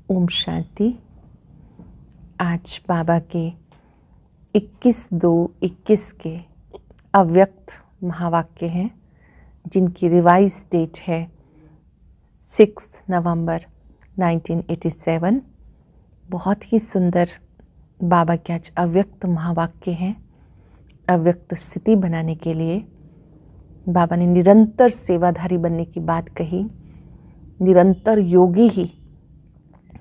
ओम शांति। आज बाबा के 21/2/21 के अव्यक्त महावाक्य हैं, जिनकी रिवाइज डेट है 6 नवंबर 1987। बहुत ही सुंदर बाबा के आज अव्यक्त महावाक्य हैं। अव्यक्त स्थिति बनाने के लिए बाबा ने निरंतर सेवाधारी बनने की बात कही। निरंतर योगी ही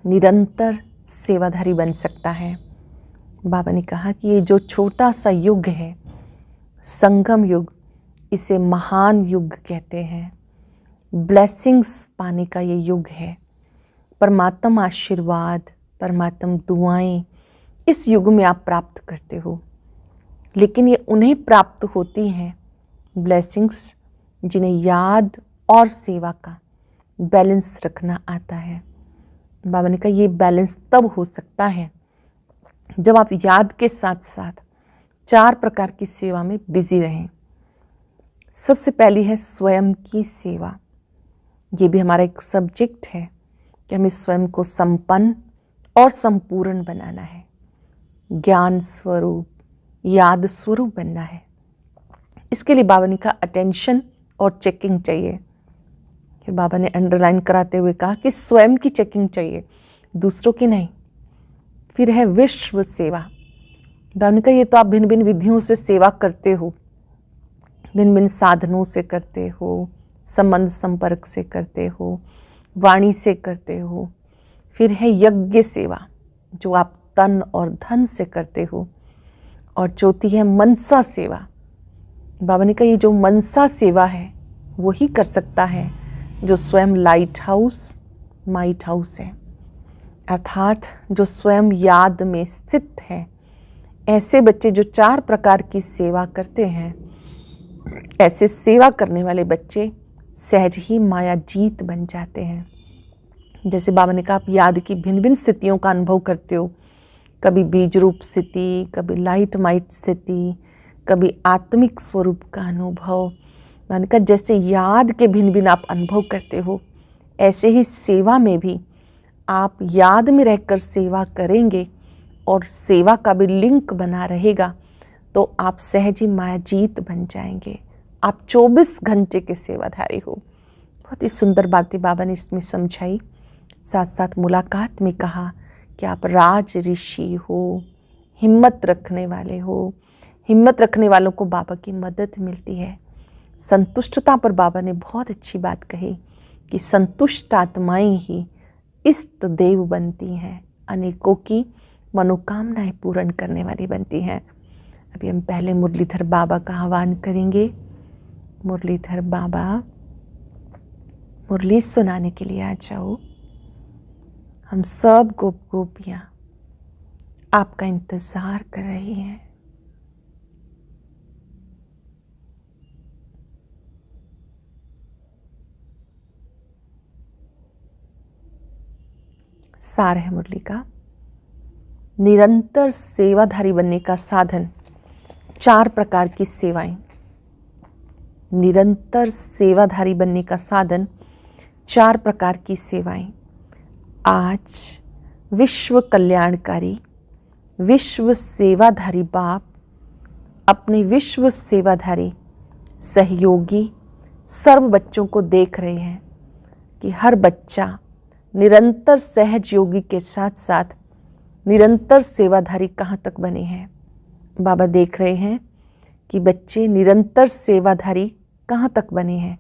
निरंतर सेवाधारी बन सकता है। बाबा ने कहा कि ये जो छोटा सा युग है, संगम युग, इसे महान युग कहते हैं। ब्लेसिंग्स पाने का ये युग है। परमात्मा आशीर्वाद, परमात्मा दुआएं इस युग में आप प्राप्त करते हो। लेकिन ये उन्हें प्राप्त होती हैं ब्लेसिंग्स जिन्हें याद और सेवा का बैलेंस रखना आता है। बाबा ने कहा ये बैलेंस तब हो सकता है जब आप याद के साथ साथ 4 प्रकार की सेवा में बिजी रहें। सबसे पहली है स्वयं की सेवा। ये भी हमारा एक सब्जेक्ट है कि हमें स्वयं को संपन्न और संपूर्ण बनाना है। ज्ञान स्वरूप, याद स्वरूप बनना है। इसके लिए बाबा ने कहा अटेंशन और चेकिंग चाहिए। फिर बाबा ने अंडरलाइन कराते हुए कहा कि स्वयं की चेकिंग चाहिए, दूसरों की नहीं। फिर है विश्व सेवा। बाबा ने कहा ये तो आप भिन्न भिन्न विधियों से सेवा करते हो, भिन्न भिन्न साधनों से करते हो, संबंध संपर्क से करते हो, वाणी से करते हो। फिर है यज्ञ सेवा, जो आप तन और धन से करते हो। और चौथी है मनसा सेवा। बाबा ने कहा ये जो मनसा सेवा है वही कर सकता है जो स्वयं लाइट हाउस, माइट हाउस है, अर्थात जो स्वयं याद में स्थित है। ऐसे बच्चे जो 4 प्रकार की सेवा करते हैं, ऐसे सेवा करने वाले बच्चे सहज ही माया जीत बन जाते हैं। जैसे बाबा ने कहा आप याद की भिन्न भिन्न स्थितियों का अनुभव करते हो, कभी बीज रूप स्थिति, कभी लाइट माइट स्थिति, कभी आत्मिक स्वरूप का अनुभव। मैंने कहा जैसे याद के भिन्न भिन्न आप अनुभव करते हो, ऐसे ही सेवा में भी आप याद में रहकर सेवा करेंगे और सेवा का भी लिंक बना रहेगा तो आप सहज ही माया जीत बन जाएंगे। आप 24 घंटे के सेवाधारी हो। बहुत ही सुंदर बातें बाबा ने इसमें समझाई। साथ साथ मुलाकात में कहा कि आप राज ऋषि हो, हिम्मत रखने वाले हो। हिम्मत रखने वालों को बाबा की मदद मिलती है। संतुष्टता पर बाबा ने बहुत अच्छी बात कही कि संतुष्ट आत्माएं ही इष्ट देव बनती हैं, अनेकों की मनोकामनाएं पूर्ण करने वाली बनती हैं। अभी हम पहले मुरलीधर बाबा का आह्वान करेंगे। मुरलीधर बाबा मुरली सुनाने के लिए आ जाओ। हम सब गोप गोपियाँ आपका इंतज़ार कर रही हैं। सार है मुरली का। निरंतर सेवाधारी बनने का साधन 4 प्रकार की सेवाएं। निरंतर सेवाधारी बनने का साधन 4 प्रकार की सेवाएं। आज विश्व कल्याणकारी, विश्व सेवाधारी बाप अपने विश्व सेवाधारी सहयोगी सर्व बच्चों को देख रहे हैं कि हर बच्चा निरंतर सहज योगी के साथ साथ निरंतर सेवाधारी कहाँ तक बने हैं। बाबा देख रहे हैं कि बच्चे निरंतर सेवाधारी कहाँ तक बने हैं,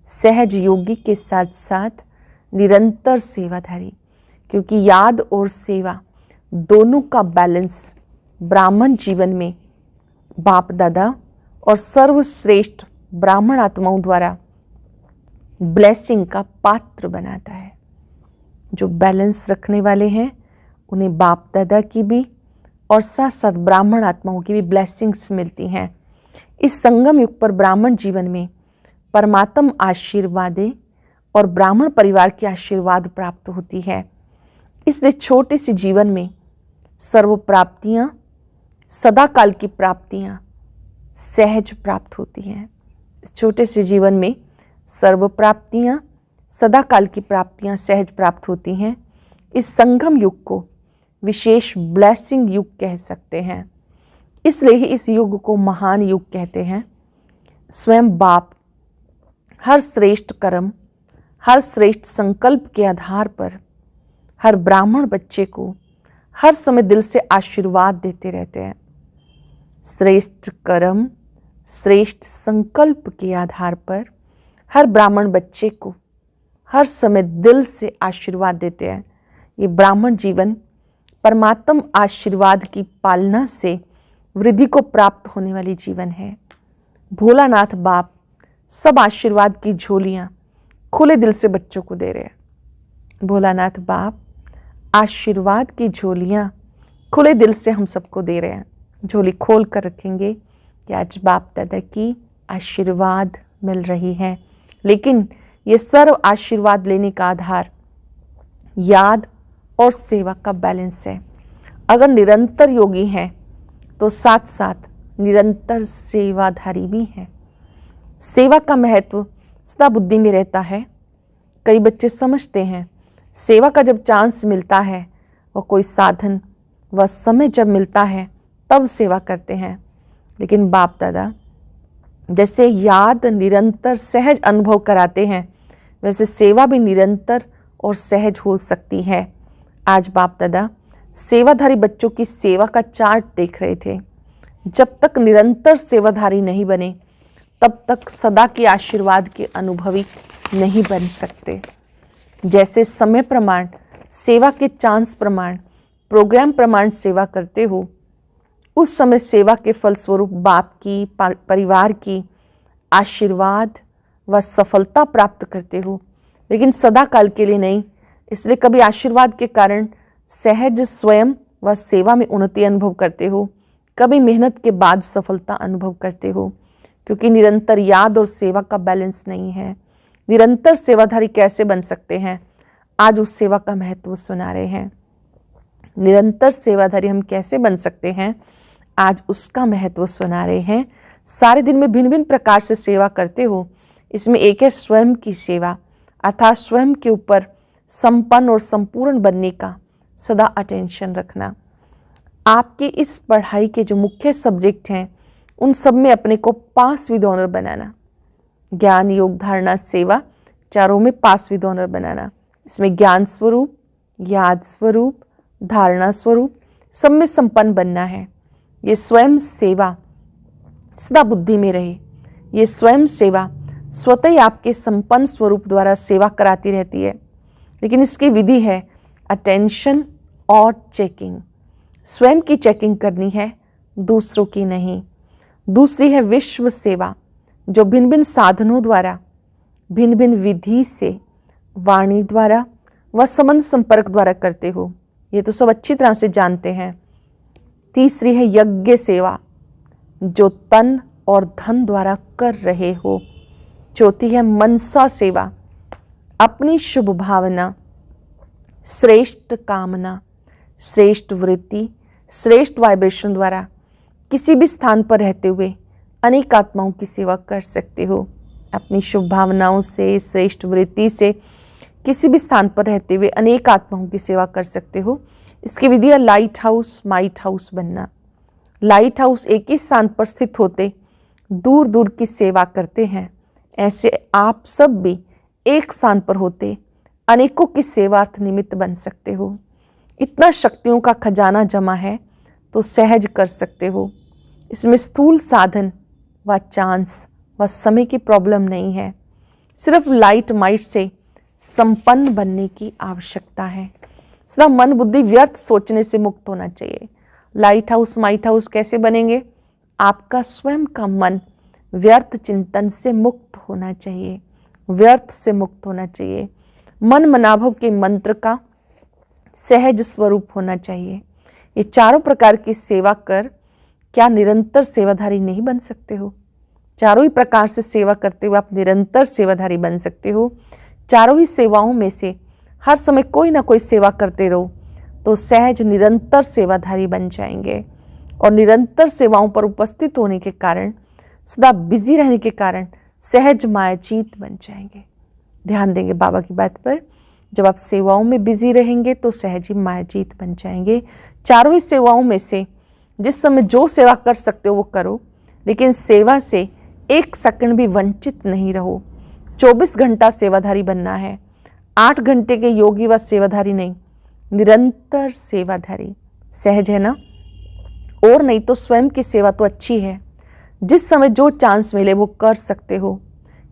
सहज योगी के साथ साथ निरंतर सेवाधारी। क्योंकि याद और सेवा दोनों का बैलेंस ब्राह्मण जीवन में बाप दादा और सर्वश्रेष्ठ ब्राह्मण आत्माओं द्वारा ब्लेसिंग का पात्र बनाता है। जो बैलेंस रखने वाले हैं उन्हें बाप दादा की भी और साथ साथ ब्राह्मण आत्माओं की भी ब्लेसिंग्स मिलती हैं। इस संगम युग पर ब्राह्मण जीवन में परमात्म आशीर्वादें और ब्राह्मण परिवार की आशीर्वाद प्राप्त होती है। इसलिए छोटे से जीवन में सर्व प्राप्तियाँ, सदा काल की प्राप्तियाँ सहज प्राप्त होती हैं। छोटे से जीवन में सर्व प्राप्तियाँ, सदा काल की प्राप्तियाँ सहज प्राप्त होती हैं, इस संगम युग को विशेष ब्लेसिंग युग कह सकते हैं। इसलिए ही इस युग को महान युग कहते हैं। स्वयं बाप हर श्रेष्ठ कर्म, हर श्रेष्ठ संकल्प के आधार पर हर ब्राह्मण बच्चे को हर समय दिल से आशीर्वाद देते रहते हैं। श्रेष्ठ कर्म, श्रेष्ठ संकल्प के आधार पर हर ब्राह्मण बच्चे को हर समय दिल से आशीर्वाद देते हैं। ये ब्राह्मण जीवन परमात्म आशीर्वाद की पालना से वृद्धि को प्राप्त होने वाली जीवन है। भोलानाथ बाप सब आशीर्वाद की झोलियां खुले दिल से बच्चों को दे रहे हैं। भोलानाथ बाप आशीर्वाद की झोलियां खुले दिल से हम सबको दे रहे हैं। झोली खोल कर रखेंगे कि आज बाप दादा की आशीर्वाद मिल रही है। लेकिन ये सर्व आशीर्वाद लेने का आधार याद और सेवा का बैलेंस है। अगर निरंतर योगी हैं तो साथ साथ निरंतर सेवाधारी भी हैं। सेवा का महत्व सदा बुद्धि में रहता है। कई बच्चे समझते हैं सेवा का जब चांस मिलता है, वह कोई साधन व समय जब मिलता है तब सेवा करते हैं। लेकिन बाप दादा जैसे याद निरंतर सहज अनुभव कराते हैं, वैसे सेवा भी निरंतर और सहज हो सकती है। आज बाप दादा सेवाधारी बच्चों की सेवा का चार्ट देख रहे थे। जब तक निरंतर सेवाधारी नहीं बने तब तक सदा के आशीर्वाद के अनुभवी नहीं बन सकते। जैसे समय प्रमाण, सेवा के चांस प्रमाण, प्रोग्राम प्रमाण सेवा करते हो, उस समय सेवा के फलस्वरूप बाप की, परिवार की आशीर्वाद व सफलता प्राप्त करते हो, लेकिन सदा काल के लिए नहीं। इसलिए कभी आशीर्वाद के कारण सहज स्वयं व सेवा में उन्नति अनुभव करते हो, कभी मेहनत के बाद सफलता अनुभव करते हो, क्योंकि निरंतर याद और सेवा का बैलेंस नहीं है। निरंतर सेवाधारी कैसे बन सकते हैं, आज उस सेवा का महत्व सुना रहे हैं। निरंतर सेवाधारी हम कैसे बन सकते हैं, आज उसका महत्व सुना रहे हैं। सारे दिन में भिन्न भिन्न प्रकार से सेवा करते हो, इसमें एक है स्वयं की सेवा, अर्थात स्वयं के ऊपर संपन्न और संपूर्ण बनने का सदा अटेंशन रखना। आपके इस पढ़ाई के जो मुख्य सब्जेक्ट हैं उन सब में अपने को पास विद ऑनर बनाना। ज्ञान, योग, धारणा, सेवा, चारों में पास विद ऑनर बनाना। इसमें ज्ञान स्वरूप, याद स्वरूप, धारणा स्वरूप सब में संपन्न बनना है। ये स्वयं सेवा सदा बुद्धि में रहे। ये स्वयं सेवा स्वतः ही आपके संपन्न स्वरूप द्वारा सेवा कराती रहती है, लेकिन इसकी विधि है अटेंशन और चेकिंग। स्वयं की चेकिंग करनी है, दूसरों की नहीं। दूसरी है विश्व सेवा, जो भिन्न भिन्न साधनों द्वारा, भिन्न भिन्न विधि से, वाणी द्वारा व संबंध संपर्क द्वारा करते हो। ये तो सब अच्छी तरह से जानते हैं। तीसरी है यज्ञ सेवा, जो तन और धन द्वारा कर रहे हो। चौथी है मनसा सेवा, अपनी शुभ भावना, श्रेष्ठ कामना, श्रेष्ठ वृत्ति, श्रेष्ठ वाइब्रेशन द्वारा किसी भी स्थान पर रहते हुए अनेक आत्माओं की सेवा कर सकते हो। अपनी शुभ भावनाओं से, श्रेष्ठ वृत्ति से किसी भी स्थान पर रहते हुए अनेक आत्माओं की सेवा कर सकते हो। इसकी विधि है लाइट हाउस, माइट हाउस बनना। लाइट हाउस एक ही स्थान पर स्थित होते दूर दूर की सेवा करते हैं, ऐसे आप सब भी एक स्थान पर होते अनेकों की सेवार्थ निमित्त बन सकते हो। इतना शक्तियों का खजाना जमा है तो सहज कर सकते हो। इसमें स्थूल साधन व चांस व समय की प्रॉब्लम नहीं है, सिर्फ लाइट माइट से संपन्न बनने की आवश्यकता है। सदा मन बुद्धि व्यर्थ सोचने से मुक्त होना चाहिए। लाइट हाउस माइट हाउस कैसे बनेंगे? आपका स्वयं का मन व्यर्थ चिंतन से मुक्त होना चाहिए, व्यर्थ से मुक्त होना चाहिए। मन मनाभव के मंत्र का सहज स्वरूप होना चाहिए। ये चारों प्रकार की सेवा कर क्या निरंतर सेवाधारी नहीं बन सकते हो? चारों ही प्रकार से सेवा करते हुए आप निरंतर सेवाधारी बन सकते हो। चारों ही सेवाओं में से हर समय कोई ना कोई सेवा करते रहो तो सहज निरंतर सेवाधारी बन जाएंगे। और निरंतर सेवाओं पर उपस्थित होने के कारण, सदा बिजी रहने के कारण सहज मायाजीत बन जाएंगे। ध्यान देंगे बाबा की बात पर जब आप सेवाओं में बिजी रहेंगे तो सहज ही मायाजीत बन जाएंगे। चारों ही सेवाओं में से जिस समय जो सेवा कर सकते हो वो करो, लेकिन सेवा से 1 सेकंड भी वंचित नहीं रहो। 24 घंटा सेवाधारी बनना है, 8 घंटे के योगी व सेवाधारी नहीं, निरंतर सेवाधारी। सहज है ना? और नहीं तो स्वयं की सेवा तो अच्छी है, जिस समय जो चांस मिले वो कर सकते हो।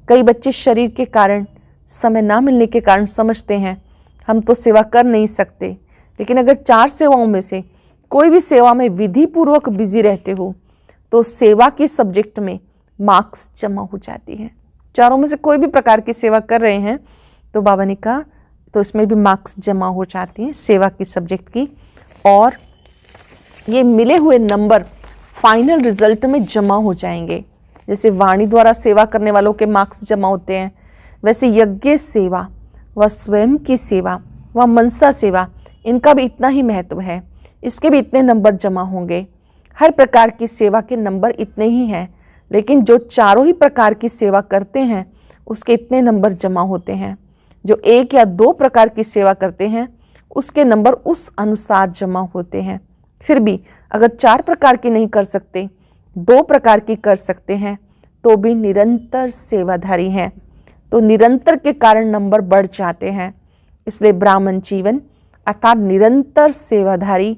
कई बच्चे शरीर के कारण, समय ना मिलने के कारण समझते हैं हम तो सेवा कर नहीं सकते, लेकिन अगर 4 सेवाओं में से कोई भी सेवा में विधि पूर्वक बिजी रहते हो तो सेवा के सब्जेक्ट में मार्क्स जमा हो जाती हैं। चारों में से कोई भी प्रकार की सेवा कर रहे हैं तो बाबा ने कहा तो इसमें भी मार्क्स जमा हो जाती हैं सेवा की सब्जेक्ट की, और ये मिले हुए नंबर फाइनल रिजल्ट में जमा हो जाएंगे। जैसे वाणी द्वारा सेवा करने वालों के मार्क्स जमा होते हैं, वैसे यज्ञ सेवा व स्वयं की सेवा व मनसा सेवा, इनका भी इतना ही महत्व है, इसके भी इतने नंबर जमा होंगे। हर प्रकार की सेवा के नंबर इतने ही हैं, लेकिन जो चारों ही प्रकार की सेवा करते हैं उसके इतने नंबर जमा होते हैं। जो 1 या 2 प्रकार की सेवा करते हैं उसके नंबर उस अनुसार जमा होते हैं। फिर भी अगर 4 प्रकार की नहीं कर सकते, 2 प्रकार की कर सकते हैं तो भी निरंतर सेवाधारी हैं, तो निरंतर के कारण नंबर बढ़ जाते हैं। इसलिए ब्राह्मण जीवन अर्थात निरंतर सेवाधारी,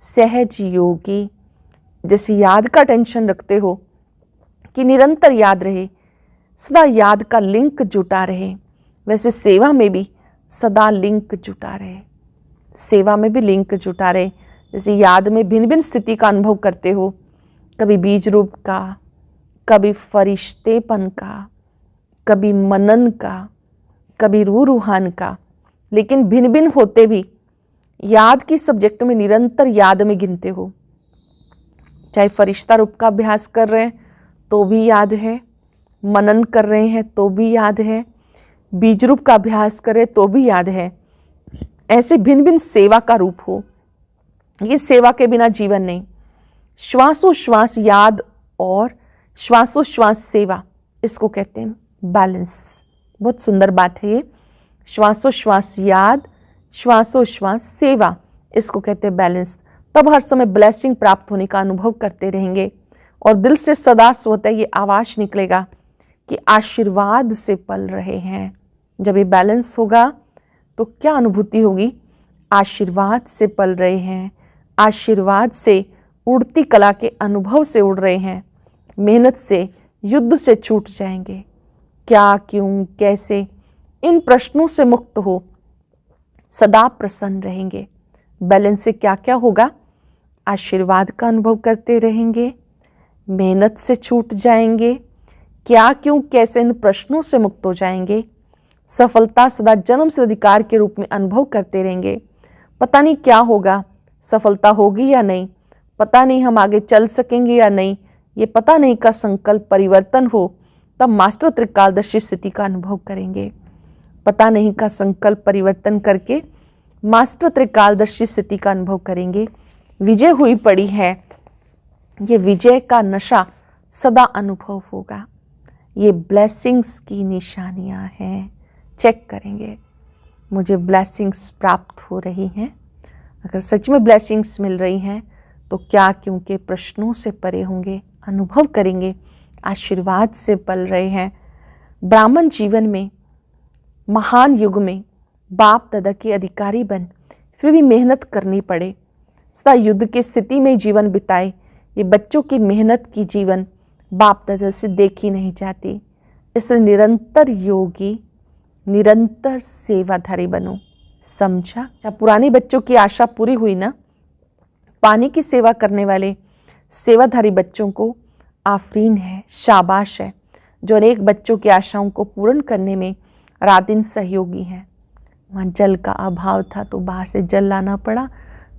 सहज योगी। जैसे याद का टेंशन रखते हो कि निरंतर याद रहे, सदा याद का लिंक जुटा रहे, वैसे सेवा में भी सदा लिंक जुटा रहे, सेवा में भी लिंक जुटा रहे। जैसे याद में भिन्न भिन्न स्थिति का अनुभव करते हो, कभी बीज रूप का, कभी फरिश्तेपन का, कभी मनन का, कभी रूहान का, लेकिन भिन्न भिन्न होते भी याद की सब्जेक्ट में निरंतर याद में गिनते हो। चाहे फरिश्ता रूप का अभ्यास कर रहे हैं तो भी याद है, मनन कर रहे हैं तो भी याद है, बीज रूप का अभ्यास करें तो भी याद है। ऐसे भिन्न भिन्न सेवा का रूप हो, ये सेवा के बिना जीवन नहीं। श्वासोश्वास याद और श्वासोश्वास सेवा, इसको कहते हैं बैलेंस। बहुत सुंदर बात है ये, श्वासोश्वास याद, श्वासोश्वास सेवा, इसको कहते हैं बैलेंस। तब हर समय ब्लेसिंग प्राप्त होने का अनुभव करते रहेंगे और दिल से सदा स्वतः ये आवाज निकलेगा कि आशीर्वाद से पल रहे हैं। जब ये बैलेंस होगा तो क्या अनुभूति होगी? आशीर्वाद से पल रहे हैं, आशीर्वाद से उड़ती कला के अनुभव से उड़ रहे हैं, मेहनत से, युद्ध से छूट जाएंगे। क्या, क्यों, कैसे, इन प्रश्नों से मुक्त हो सदा प्रसन्न रहेंगे। बैलेंस से क्या क्या होगा? आशीर्वाद का अनुभव करते रहेंगे, मेहनत से छूट जाएंगे, क्या, क्यों, कैसे, इन प्रश्नों से मुक्त हो जाएंगे। सफलता सदा जन्म से अधिकार के रूप में अनुभव करते रहेंगे। पता नहीं क्या होगा, सफलता होगी या नहीं, पता नहीं हम आगे चल सकेंगे या नहीं, ये पता नहीं का संकल्प परिवर्तन हो तब मास्टर त्रिकालदर्शी स्थिति का अनुभव करेंगे। पता नहीं का संकल्प परिवर्तन करके मास्टर त्रिकालदर्शी स्थिति का अनुभव करेंगे। विजय हुई पड़ी है, ये विजय का नशा सदा अनुभव होगा। ये ब्लेसिंग्स की निशानियां हैं। चेक करेंगे मुझे ब्लेसिंग्स प्राप्त हो रही हैं। अगर सच में ब्लेसिंग्स मिल रही हैं तो क्या, क्यों के प्रश्नों से परे होंगे, अनुभव करेंगे आशीर्वाद से पल रहे हैं। ब्राह्मण जीवन में महान युग में बाप दादा के अधिकारी बन फिर भी मेहनत करनी पड़े, सदा युद्ध की स्थिति में जीवन बिताए, ये बच्चों की मेहनत की जीवन बाप दादा से देखी नहीं जाती। इसलिए निरंतर योगी, निरंतर सेवाधारी बनो। समझा? जब पुराने बच्चों की आशा पूरी हुई ना, पानी की सेवा करने वाले सेवाधारी बच्चों को आफरीन है, शाबाश है, जो अनेक बच्चों की आशाओं को पूर्ण करने में रात दिन सहयोगी हैं। वहाँ जल का अभाव था तो बाहर से जल लाना पड़ा,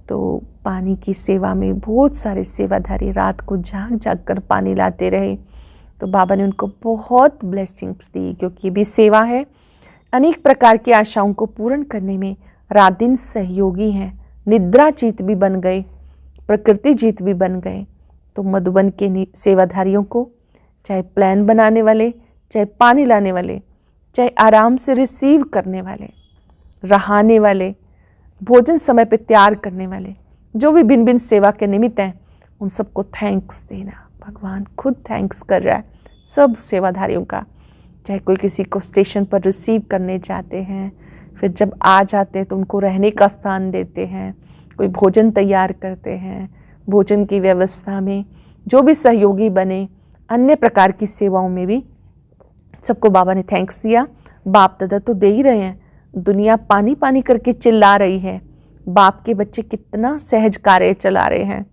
तो पानी की सेवा में बहुत सारे सेवाधारी रात को जाग जाग कर पानी लाते रहे। तो बाबा ने उनको बहुत ब्लेसिंग्स दी, क्योंकि ये भी सेवा है। अनेक प्रकार की आशाओं को पूर्ण करने में रात दिन सहयोगी हैं। निद्रा जीत भी बन गए, प्रकृति जीत भी बन गए। तो मधुबन के सेवाधारियों को, चाहे प्लान बनाने वाले, चाहे पानी लाने वाले, चाहे आराम से रिसीव करने वाले, रहाने वाले, भोजन समय पे तैयार करने वाले, जो भी भिन्न भिन्न सेवा के निमित्त हैं, उन सबको थैंक्स देना। भगवान खुद थैंक्स कर रहा है सब सेवाधारियों का। चाहे कोई किसी को स्टेशन पर रिसीव करने जाते हैं, फिर जब आ जाते हैं तो उनको रहने का स्थान देते हैं, कोई भोजन तैयार करते हैं, भोजन की व्यवस्था में जो भी सहयोगी बने, अन्य प्रकार की सेवाओं में भी सबको बाबा ने थैंक्स दिया। बाप दादा तो दे ही रहे हैं, दुनिया पानी पानी करके चिल्ला रही है, बाप के बच्चे कितना सहज कार्य चला रहे हैं।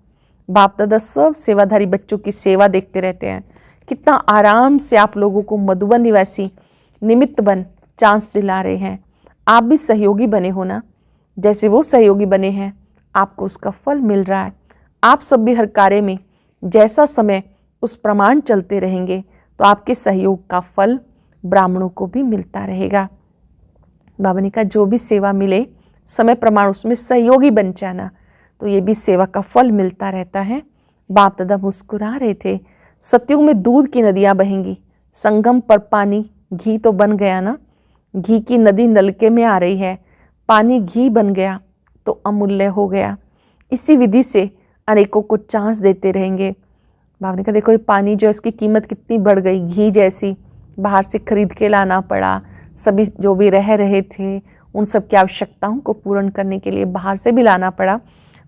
बाप दादा सब सेवाधारी बच्चों की सेवा देखते रहते हैं, कितना आराम से आप लोगों को मधुबन निवासी निमित्त बन चांस दिला रहे हैं। आप भी सहयोगी बने हो ना, जैसे वो सहयोगी बने हैं, आपको उसका फल मिल रहा है। आप सब भी हर कार्य में जैसा समय उस प्रमाण चलते रहेंगे तो आपके सहयोग का फल ब्राह्मणों को भी मिलता रहेगा। बाबा ने कहा जो भी सेवा मिले समय प्रमाण उसमें सहयोगी बन जाना, तो ये भी सेवा का फल मिलता रहता है। बाप दादा मुस्कुरा रहे थे, सतयुग में दूध की नदियां बहेंगी, संगम पर पानी घी तो बन गया ना, घी की नदी नलके में आ रही है, पानी घी बन गया तो अमूल्य हो गया। इसी विधि से अनेकों को चांस देते रहेंगे। बाबा ने कहा देखो ये पानी जो इसकी कीमत कितनी बढ़ गई, घी जैसी बाहर से खरीद के लाना पड़ा, सभी जो भी रह रहे थे उन सब की आवश्यकताओं को पूर्ण करने के लिए बाहर से भी लाना पड़ा।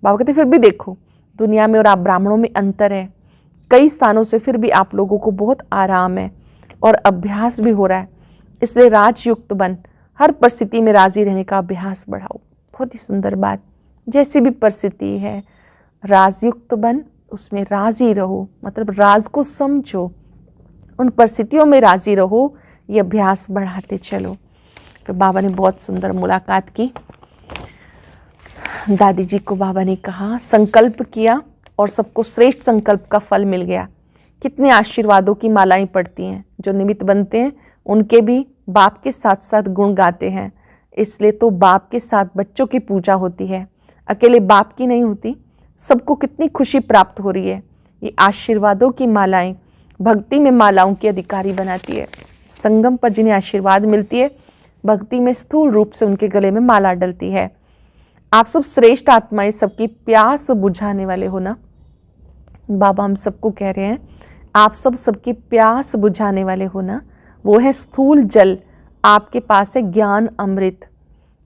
बाबा कहते फिर भी देखो दुनिया में और आप ब्राह्मणों में अंतर है, कई स्थानों से फिर भी आप लोगों को बहुत आराम है और अभ्यास भी हो रहा है, इसलिए राजयुक्त बन हर परिस्थिति में राजी रहने का अभ्यास बढ़ाओ। बहुत ही सुंदर बात, जैसी भी परिस्थिति है राजयुक्त बन, उसमें राजी रहो, मतलब राज को समझो, उन परिस्थितियों में राजी रहो, ये अभ्यास बढ़ाते चलो। तो बाबा ने बहुत सुंदर मुलाकात की। दादी जी को बाबा ने कहा संकल्प किया और सबको श्रेष्ठ संकल्प का फल मिल गया। कितने आशीर्वादों की मालाएं पड़ती हैं, जो निमित्त बनते हैं उनके भी बाप के साथ साथ गुण गाते हैं। इसलिए तो बाप के साथ बच्चों की पूजा होती है, अकेले बाप की नहीं होती। सबको कितनी खुशी प्राप्त हो रही है। ये आशीर्वादों की मालाएं भक्ति में मालाओं की अधिकारी बनाती है। संगम पर जिन्हें आशीर्वाद मिलती है, भक्ति में स्थूल रूप से उनके गले में माला डलती है। आप सब श्रेष्ठ आत्माएं सबकी प्यास बुझाने वाले हो ना। बाबा हम सबको कह रहे हैं आप सब सबकी प्यास बुझाने वाले हो ना। वो है स्थूल जल, आपके पास है ज्ञान अमृत।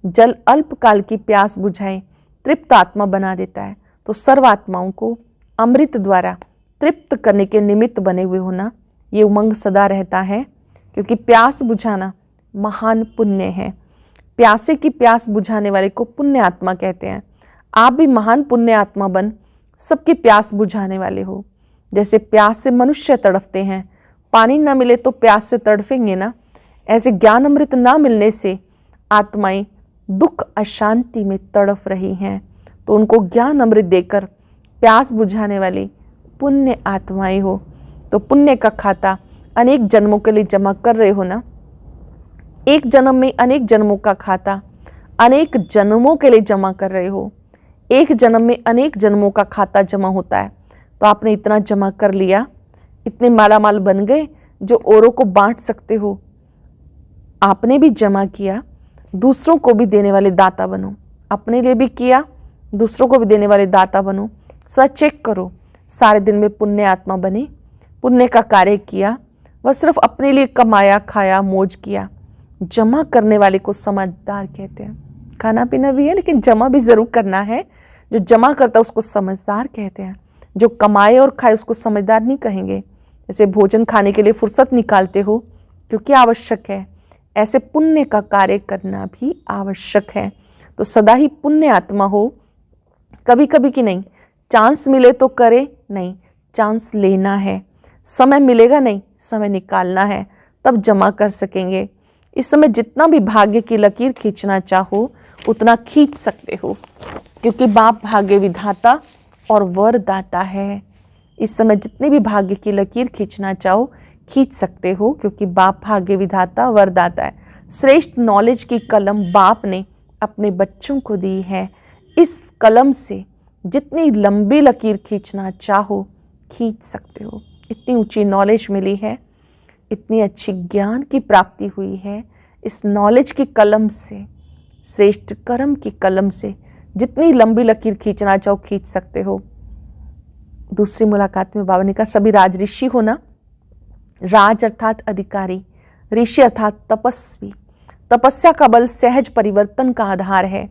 जल अल्पकाल की प्यास बुझाए, तृप्त आत्मा बना देता है, तो सर्व आत्माओं को अमृत द्वारा तृप्त करने के निमित्त बने हुए होना, ये उमंग सदा रहता है। क्योंकि प्यास बुझाना महान पुण्य है। प्यासे की प्यास बुझाने वाले को पुण्य आत्मा कहते हैं। आप भी महान पुण्य आत्मा बन सबकी प्यास बुझाने वाले हो। जैसे प्यास से मनुष्य तड़फते हैं, पानी ना मिले तो प्यास से तड़फेंगे ना, ऐसे ज्ञान अमृत ना मिलने से आत्माएं दुख अशांति में तड़फ रही हैं, तो उनको ज्ञान अमृत देकर प्यास बुझाने वाली पुण्य आत्माएं हो। तो पुण्य का खाता अनेक जन्मों के लिए जमा कर रहे हो ना। एक जन्म में अनेक जन्मों का खाता अनेक जन्मों के लिए जमा कर रहे हो। एक जन्म में अनेक जन्मों का खाता जमा होता है, तो आपने इतना जमा कर लिया, इतने मालामाल बन गए जो औरों को बांट सकते हो। आपने भी जमा किया, दूसरों को भी देने वाले दाता बनो। अपने लिए भी किया, दूसरों को भी देने वाले दाता बनो। सदा चेक करो, सारे दिन में पुण्य आत्मा बने, पुण्य का कार्य किया, वह सिर्फ अपने लिए कमाया खाया मौज किया। जमा करने वाले को समझदार कहते हैं। खाना पीना भी है लेकिन जमा भी जरूर करना है। जो जमा करता है उसको समझदार कहते हैं। जो कमाए और खाए उसको समझदार नहीं कहेंगे। जैसे भोजन खाने के लिए फुर्सत निकालते हो क्योंकि आवश्यक है, ऐसे पुण्य का कार्य करना भी आवश्यक है। तो सदा ही पुण्य आत्मा हो, कभी कभी की नहीं। चांस मिले तो करे, नहीं चांस लेना है। समय मिलेगा नहीं, समय निकालना है, तब जमा कर सकेंगे। इस समय जितना भी भाग्य की लकीर खींचना चाहो उतना खींच सकते हो, क्योंकि बाप भाग्य विधाता और वरदाता है। इस समय जितने भी भाग्य की लकीर खींचना चाहो खींच सकते हो, क्योंकि बाप भाग्य विधाता वरदाता है। श्रेष्ठ नॉलेज की कलम बाप ने अपने बच्चों को दी है। इस कलम से जितनी लंबी लकीर खींचना चाहो खींच सकते हो। इतनी ऊंची नॉलेज मिली है, इतनी अच्छी ज्ञान की प्राप्ति हुई है। इस नॉलेज की कलम से श्रेष्ठ कर्म की कलम से जितनी लंबी लकीर खींचना चाहो खींच सकते हो। दूसरी मुलाकात में बाबा ने कहा सभी राज ऋषि हो ना। राज अर्थात अधिकारी, ऋषि अर्थात तपस्वी। तपस्या का बल सहज परिवर्तन का आधार है।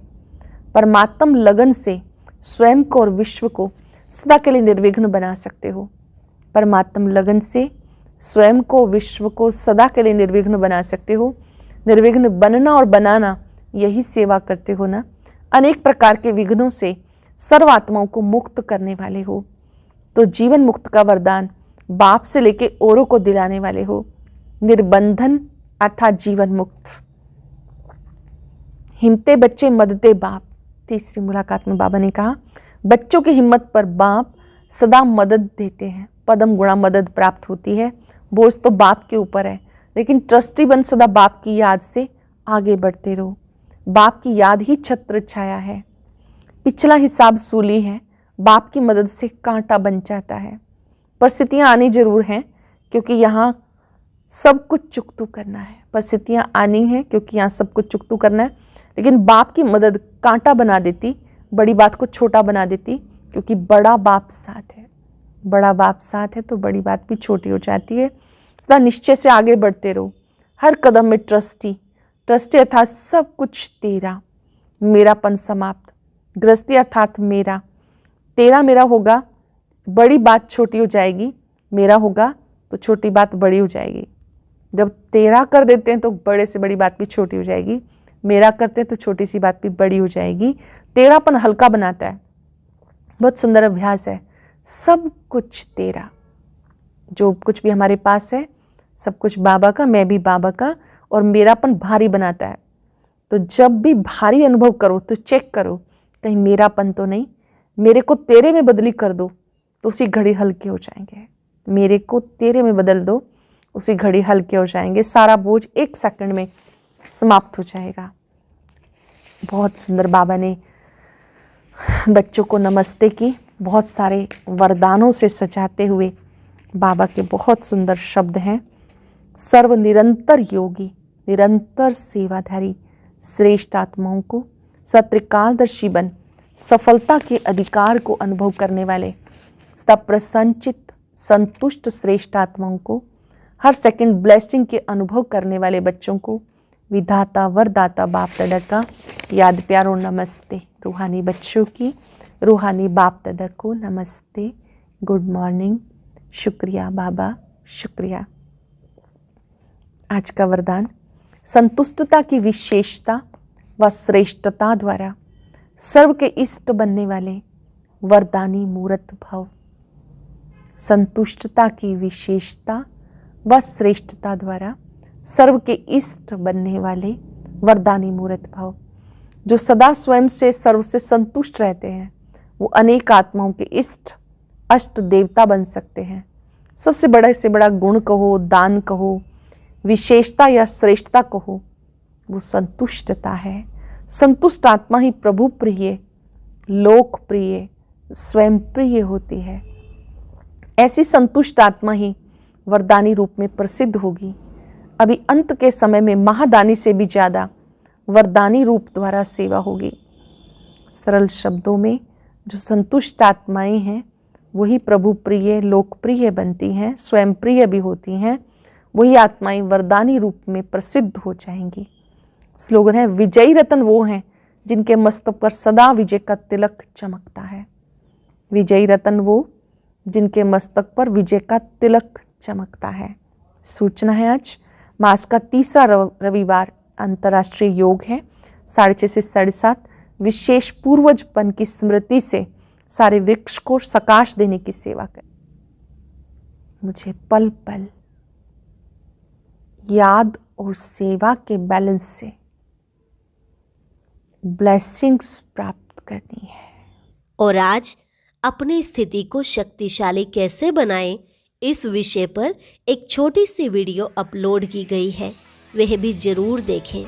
परमात्म लगन से स्वयं को और विश्व को सदा के लिए निर्विघ्न बना सकते हो। परमात्म लगन से स्वयं को, विश्व को सदा के लिए निर्विघ्न बना सकते हो। निर्विघ्न बनना और बनाना यही सेवा करते हो ना। अनेक प्रकार के विघ्नों से सर्व आत्माओं को मुक्त करने वाले हो। तो जीवन मुक्त का वरदान बाप से लेके औरों को दिलाने वाले हो। निर्बंधन अर्थात जीवन मुक्त। हिम्मते बच्चे मददे बाप। तीसरी मुलाकात में बाबा ने कहा बच्चों की हिम्मत पर बाप सदा मदद देते हैं। पदम गुणा मदद प्राप्त होती है। बोझ तो बाप के ऊपर है, लेकिन ट्रस्टी बन सदा बाप की याद से आगे बढ़ते रहो। बाप की याद ही छत्र छाया है। पिछला हिसाब सूली है, बाप की मदद से कांटा बन जाता है। परिस्थितियां आनी जरूर हैं क्योंकि यहाँ सब कुछ चुकतू करना है। परिस्थितियां आनी हैं क्योंकि यहाँ सब कुछ चुकतू करना है, लेकिन बाप की मदद कांटा बना देती, बड़ी बात को छोटा बना देती, क्योंकि बड़ा बाप साथ है। बड़ा बाप साथ है तो बड़ी बात भी छोटी हो जाती है। सदा निश्चय से आगे बढ़ते रहो। हर कदम में ट्रस्टी अर्थात सब कुछ तेरा, मेरापन समाप्त। गृहस्थी अर्थात मेरा, तेरा मेरा होगा, बड़ी बात छोटी हो जाएगी। मेरा होगा तो छोटी बात बड़ी हो जाएगी। जब तेरा कर देते हैं तो बड़े से बड़ी बात भी छोटी हो जाएगी। मेरा करते हैं तो छोटी सी बात भी बड़ी हो जाएगी। तेरापन हल्का बनाता है। बहुत सुंदर अभ्यास है। सब कुछ तेरा, जो कुछ भी हमारे पास है सब कुछ बाबा का, मैं भी बाबा का, और मेरापन भारी बनाता है। तो जब भी भारी अनुभव करो तो चेक करो कहीं मेरापन तो नहीं। मेरे को तेरे में बदली कर दो तो उसी घड़ी हल्के हो जाएंगे। मेरे को तेरे में बदल दो, उसी घड़ी हल्के हो जाएंगे। सारा बोझ एक सेकंड में समाप्त हो जाएगा। बहुत सुंदर बाबा ने बच्चों को नमस्ते की। बहुत सारे वरदानों से सजाते हुए बाबा के बहुत सुंदर शब्द हैं। सर्व निरंतर योगी, निरंतर सेवाधारी श्रेष्ठ आत्माओं को सत्रिकालदर्शी बन सफलता के अधिकार को अनुभव करने वाले सदा प्रसन्नचित संतुष्ट श्रेष्ठ आत्माओं को हर सेकंड ब्लेसिंग के अनुभव करने वाले बच्चों को विधाता वरदाता बाप दादा का याद प्यार और नमस्ते। रूहानी बच्चों की रूहानी बाप दादा को नमस्ते, गुड मॉर्निंग, शुक्रिया बाबा, शुक्रिया। आज का वरदान संतुष्टता की विशेषता व श्रेष्ठता द्वारा सर्व के इष्ट बनने वाले वरदानी मूर्त भव। संतुष्टता की विशेषता व श्रेष्ठता द्वारा सर्व के इष्ट बनने वाले वरदानी मूर्त भव। जो सदा स्वयं से सर्व से संतुष्ट रहते हैं वो अनेक आत्माओं के इष्ट अष्ट देवता बन सकते हैं। सबसे बड़ा से बड़ा गुण कहो, दान कहो, विशेषता या श्रेष्ठता कहो, वो संतुष्टता है। संतुष्ट आत्मा ही प्रभु प्रिय, लोकप्रिय, स्वयं प्रिय होती है। ऐसी संतुष्ट आत्मा ही वरदानी रूप में प्रसिद्ध होगी। अभी अंत के समय में महादानी से भी ज्यादा वरदानी रूप द्वारा सेवा होगी। सरल शब्दों में जो संतुष्ट आत्माएं हैं वही प्रभु प्रिय, लोकप्रिय बनती हैं, स्वयं प्रिय भी होती हैं। वही आत्माएं वरदानी रूप में प्रसिद्ध हो जाएंगी। स्लोगन है विजयी रतन वो हैं जिनके मस्तक पर सदा विजय का तिलक चमकता है। विजयी रतन वो जिनके मस्तक पर विजय का तिलक चमकता है। सूचना है आज मास का तीसरा रविवार अंतर्राष्ट्रीय योग है। 6:30 से 7:30 विशेष पूर्वजपन की स्मृति से सारे वृक्ष को सकाश देने की सेवा कर। मुझे पल पल याद और सेवा के बैलेंस से ब्लेसिंग्स प्राप्त करनी है। और आज अपनी स्थिति को शक्तिशाली कैसे बनाएं, इस विषय पर एक छोटी सी वीडियो अपलोड की गई है, वह भी जरूर देखें।